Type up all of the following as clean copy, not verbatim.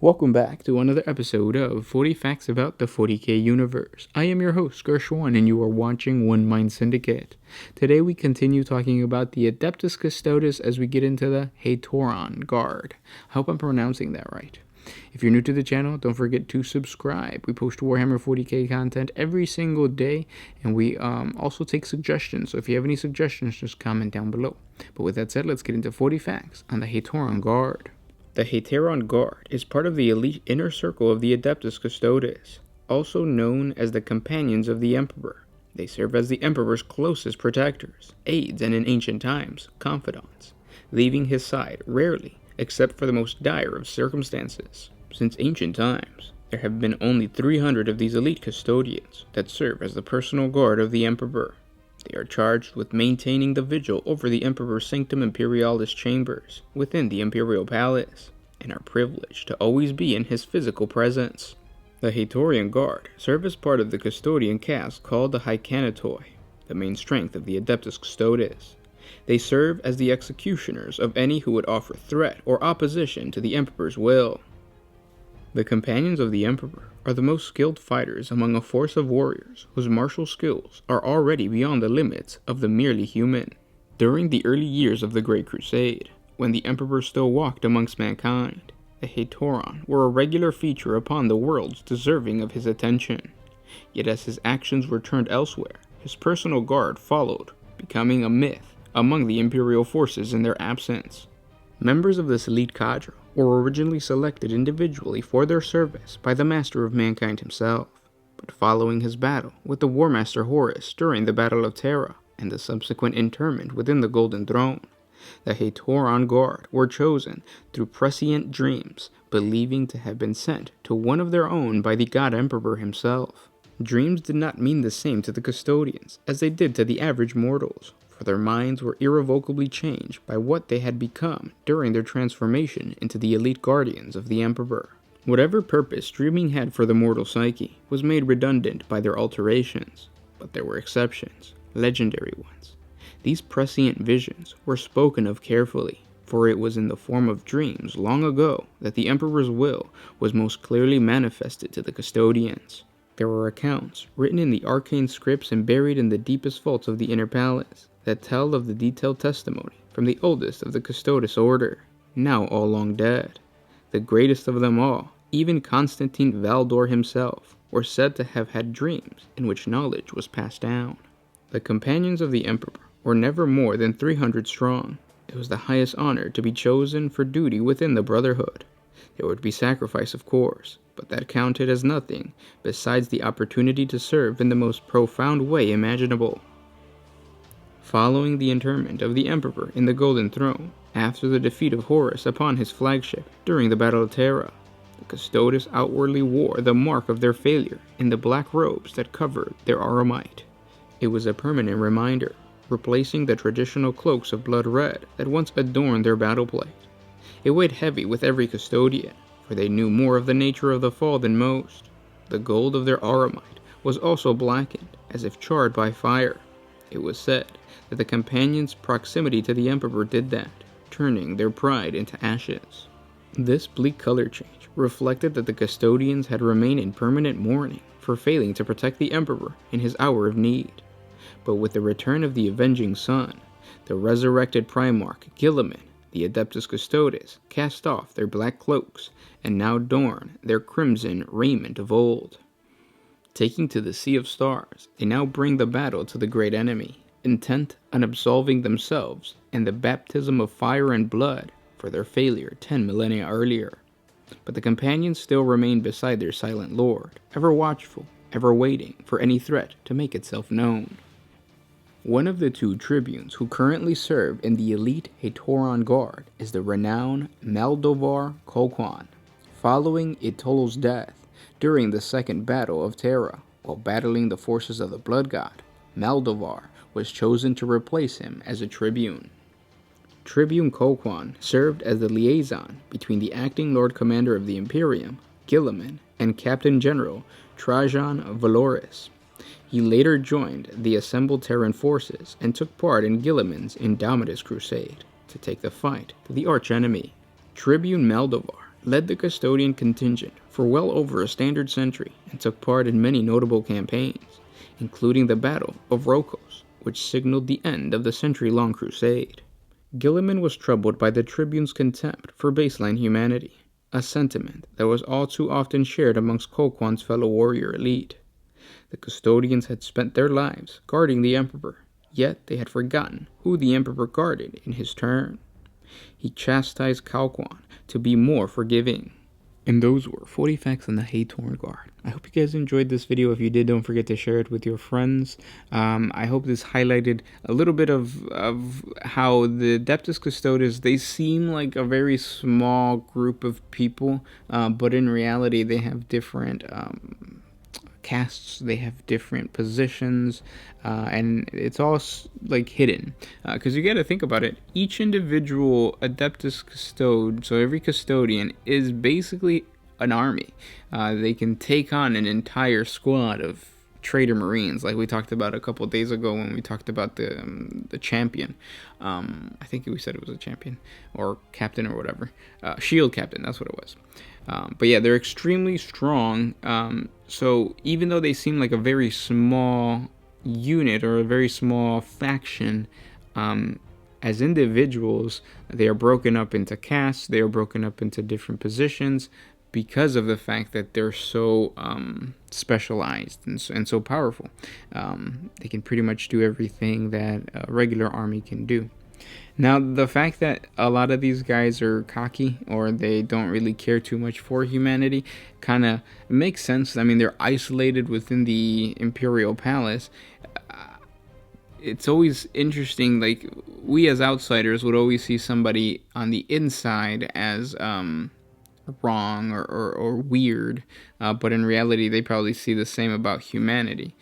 Welcome back to another episode of 40 Facts About the 40K Universe. I am your host, Gershwan, and you are watching One Mind Syndicate. Today we continue talking about the Adeptus Custodes as we get into the Hetaeron Guard. I hope I'm pronouncing that right. If you're new to the channel, don't forget to subscribe. We post Warhammer 40K content every single day, and we also take suggestions. So if you have any suggestions, just comment down below. But with that said, let's get into 40 facts on the Hetaeron Guard. The Hetaeron Guard is part of the elite inner circle of the Adeptus Custodes, also known as the Companions of the Emperor. They serve as the Emperor's closest protectors, aides, and in ancient times, confidants, leaving his side rarely, except for the most dire of circumstances. Since ancient times, there have been only 300 of these elite custodians that serve as the personal guard of the Emperor. They are charged with maintaining the vigil over the Emperor's Sanctum Imperialis chambers within the Imperial Palace, and are privileged to always be in his physical presence. The Hetaeron Guard serve as part of the custodian caste called the Hycanatoi, the main strength of the Adeptus Custodes. They serve as the executioners of any who would offer threat or opposition to the Emperor's will. The Companions of the Emperor are the most skilled fighters among a force of warriors whose martial skills are already beyond the limits of the merely human. During the early years of the Great Crusade, when the Emperor still walked amongst mankind, the Hetaeron were a regular feature upon the worlds deserving of his attention. Yet as his actions were turned elsewhere, his personal guard followed, becoming a myth among the Imperial forces in their absence. Members of this elite cadre were originally selected individually for their service by the Master of Mankind himself, but following his battle with the War Master Horus during the Battle of Terra and the subsequent interment within the Golden Throne, the Hetaeron Guard were chosen through prescient dreams, believing to have been sent to one of their own by the God Emperor himself. Dreams did not mean the same to the custodians as they did to the average mortals, for their minds were irrevocably changed by what they had become during their transformation into the elite guardians of the Emperor. Whatever purpose dreaming had for the mortal psyche was made redundant by their alterations, but there were exceptions, legendary ones. These prescient visions were spoken of carefully, for it was in the form of dreams long ago that the Emperor's will was most clearly manifested to the custodians. There were accounts written in the arcane scripts and buried in the deepest vaults of the inner palace that tell of the detailed testimony from the oldest of the Custodes order, now all long dead. The greatest of them all, even Constantine Valdor himself, were said to have had dreams in which knowledge was passed down. The Companions of the Emperor were never more than 300 strong. It was the highest honor to be chosen for duty within the Brotherhood. There would be sacrifice, of course, but that counted as nothing besides the opportunity to serve in the most profound way imaginable. Following the interment of the Emperor in the Golden Throne, after the defeat of Horus upon his flagship during the Battle of Terra, the Custodes outwardly wore the mark of their failure in the black robes that covered their auromite. It was a permanent reminder, replacing the traditional cloaks of blood red that once adorned their battle plate. It weighed heavy with every custodian, for they knew more of the nature of the fall than most. The gold of their auromite was also blackened, as if charred by fire. It was said that the Companions' proximity to the Emperor did that, turning their pride into ashes. This bleak color change reflected that the custodians had remained in permanent mourning for failing to protect the Emperor in his hour of need. But with the return of the avenging sun, the resurrected Primarch Guilliman, the Adeptus Custodes, cast off their black cloaks and now adorn their crimson raiment of old. Taking to the Sea of Stars, they now bring the battle to the great enemy, intent on absolving themselves and the baptism of fire and blood for their failure 10 millennia earlier. But the Companions still remain beside their silent lord, ever watchful, ever waiting for any threat to make itself known. One of the two tribunes who currently serve in the elite Hetaeron Guard is the renowned Maldovar Kolquan. Following Itolo's death during the Second Battle of Terra, while battling the forces of the Blood God, Maldovar was chosen to replace him as a tribune. Tribune Kolquan served as the liaison between the acting Lord Commander of the Imperium, Guilliman, and Captain General Trajan Valoris. He later joined the assembled Terran forces and took part in Guilliman's Indomitus Crusade to take the fight to the archenemy. Tribune Maldovar led the Custodian contingent for well over a standard century and took part in many notable campaigns, including the Battle of Rokos, which signaled the end of the century-long crusade. Gilliman was troubled by the Tribune's contempt for baseline humanity, a sentiment that was all too often shared amongst Colquhoun's fellow warrior elite. The Custodians had spent their lives guarding the Emperor, yet they had forgotten who the Emperor guarded in his turn. He chastised Colquhoun to be more forgiving. And those were 40 facts on the Hetaeron Guard. I hope you guys enjoyed this video. If you did, don't forget to share it with your friends. I hope this highlighted a little bit of how the Adeptus Custodes, they seem like a very small group of people, but in reality they have different castes, they have different positions, and it's all like hidden, because you got to think about it. Each individual Adeptus Custode, so every Custodian, is basically an army. They can take on an entire squad of Traitor Marines, like we talked about a couple days ago when we talked about the champion. I think we said it was a champion or captain or whatever, shield captain, that's what it was. But yeah, they're extremely strong. So even though they seem like a very small unit or a very small faction, as individuals, they are broken up into castes, they are broken up into different positions because of the fact that they're so specialized and so powerful. They can pretty much do everything that a regular army can do. Now, the fact that a lot of these guys are cocky or they don't really care too much for humanity kind of makes sense. I mean, they're isolated within the Imperial Palace. It's always interesting, like, we as outsiders would always see somebody on the inside as wrong or weird, but in reality they probably see the same about humanity,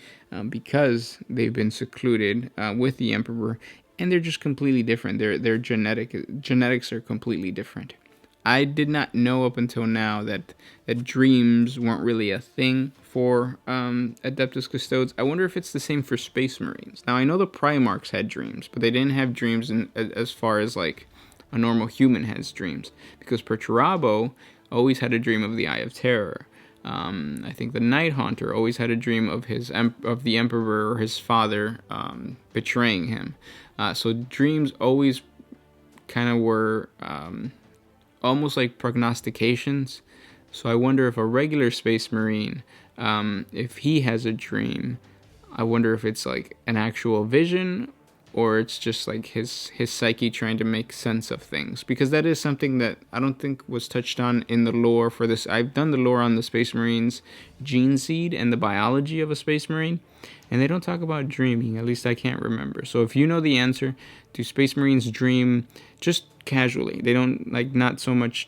because they've been secluded with the Emperor. And they're just completely different. Their genetics are completely different. I did not know up until now that dreams weren't really a thing for Adeptus Custodes. I wonder if it's the same for Space Marines. Now, I know the Primarchs had dreams, but they didn't have dreams as far as like a normal human has dreams. Because Perturabo always had a dream of the Eye of Terror. I think the Night Haunter always had a dream of the Emperor or his father betraying him. So dreams always kind of were almost like prognostications. So I wonder if a regular Space Marine, if he has a dream, I wonder if it's like an actual vision or it's just like his psyche trying to make sense of things. Because that is something that I don't think was touched on in the lore for this. I've done the lore on the Space Marines gene seed and the biology of a Space Marine, and they don't talk about dreaming, at least I can't remember. So if you know the answer, do Space Marines dream just casually? They don't, like, not so much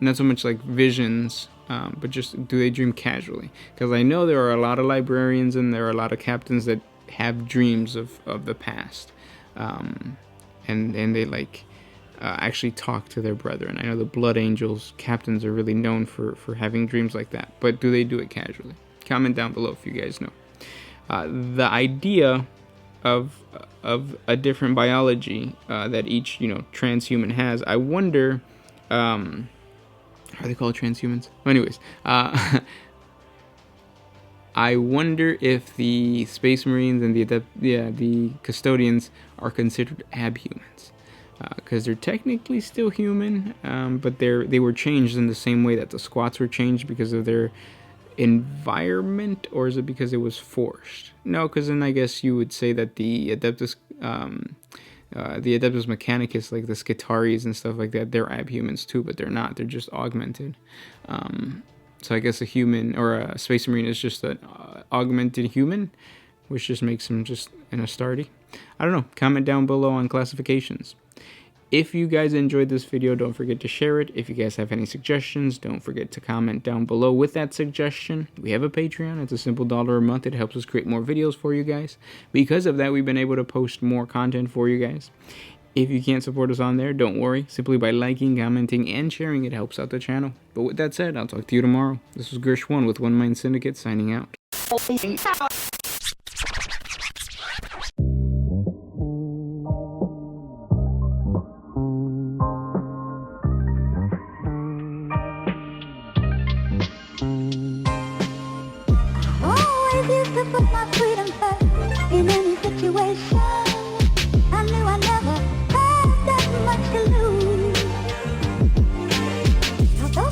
like visions, but just do they dream casually? Because I know there are a lot of librarians and there are a lot of captains that have dreams of the past, and they like actually talk to their brethren. I know the Blood Angels captains are really known for having dreams like that, but do they do it casually? Comment down below if you guys know. The idea of a different biology that each transhuman has, I wonder, are they called transhumans? Well, anyways, I wonder if the Space Marines and the Custodians are considered abhumans, because they're technically still human, but they were changed in the same way that the Squats were changed because of their environment, or is it because it was forced? No, because then I guess you would say that the Adeptus Mechanicus, like the Skitaris and stuff like that, they're abhumans too, but they're not. They're just augmented. So I guess a human or a Space Marine is just an augmented human, which just makes him just an Astarte. I don't know. Comment down below on classifications. If you guys enjoyed this video, don't forget to share it. If you guys have any suggestions, don't forget to comment down below with that suggestion. We have a Patreon. It's a simple $1 a month. It helps us create more videos for you guys. Because of that, we've been able to post more content for you guys. If you can't support us on there, don't worry. Simply by liking, commenting, and sharing, it helps out the channel. But with that said, I'll talk to you tomorrow. This was Gersh1 with One Mind Syndicate signing out. refuse to put my freedom first in any situation.